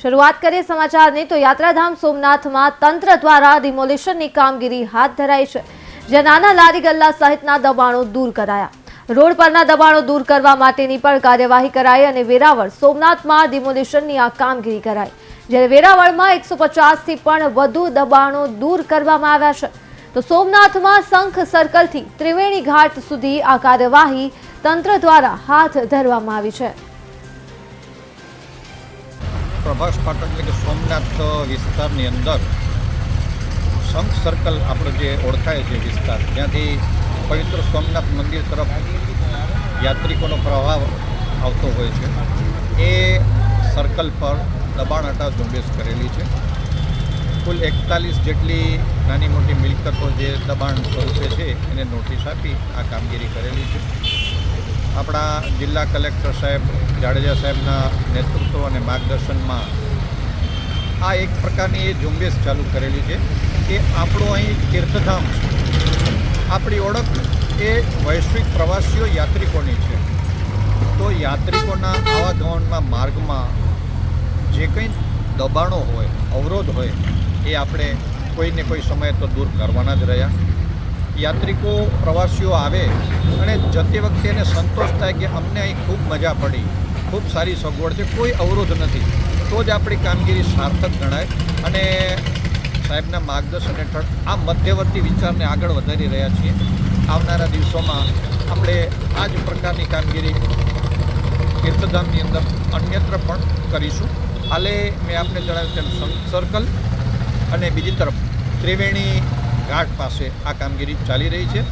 શરૂઆત કરીએ સમાચારની તો યાત્રાધામ સોમનાથમાં તંત્ર દ્વારા ડિમોલિશનની કામગીરી હાથ ધરાઈ છે, જે નાના લારી ગલ્લા સહિતના દબાણો દૂર કરાયા। રોડ પરના દબાણો દૂર કરવા માટેની પણ કાર્યવાહી કરાઈ અને વેરાવળ સોમનાથમાં ડિમોલિશનની આ કામગીરી કરાઈ, જ્યારે વેરાવળમાં 150થી પણ વધુ દબાણો દૂર કરવામાં આવ્યા છે। તો સોમનાથમાં શંખ સર્કલથી ત્રિવેણી ઘાટ સુધી આ કાર્યવાહી તંત્ર દ્વારા હાથ ધરવામાં આવી છે। પ્રભાસ ફાટક એટલે કે સોમનાથ વિસ્તારની અંદર શંખ સર્કલ આપણો જે ઓળખાય છે વિસ્તાર, જ્યાંથી પવિત્ર સોમનાથ મંદિર તરફ યાત્રિકોનો પ્રવાહ આવતો હોય છે, એ સર્કલ પર દબાણ હટાવ ઝુંબેશ કરેલી છે। કુલ 41 જેટલી નાની મોટી મિલકતો જે દબાણ સ્વરૂપે છે એને નોટિસ આપી આ કામગીરી કરેલી છે। આપણા જિલ્લા કલેક્ટર સાહેબ જાડેજા સાહેબના નેતૃત્વ અને માર્ગદર્શનમાં આ એક પ્રકારની એ ઝુંબેશ ચાલુ કરેલી છે કે આપણું અહીં તીર્થધામ છે, આપણી ઓળખ એ વૈશ્વિક પ્રવાસીઓ યાત્રિકોની છે। તો યાત્રિકોના આવાગમનના માર્ગમાં જે કંઈ દબાણો હોય, અવરોધ હોય, એ આપણે કોઈને કોઈ સમયે તો દૂર કરવાના જ રહ્યા। યાત્રિકો પ્રવાસીઓ આવે અને જતી વખતે એને સંતોષ થાય કે અમને અહીં ખૂબ મજા પડી, ખૂબ સારી સગવડ છે, કોઈ અવરોધ નથી, તો જ આપણી કામગીરી સાર્થક ગણાય। અને સાહેબના માર્ગદર્શન હેઠળ આ મધ્યવર્તી વિચારને આગળ વધારી રહ્યા છીએ। આવનારા દિવસોમાં આપણે આ જ પ્રકારની કામગીરી તીર્થધામની અંદર અન્યત્ર પણ કરીશું। હાલે મેં આપને જણાવ્યું તેમ શંખ સર્કલ અને બીજી તરફ ત્રિવેણી ઘાટ પાસે આ કામગીરી ચાલી રહી છે।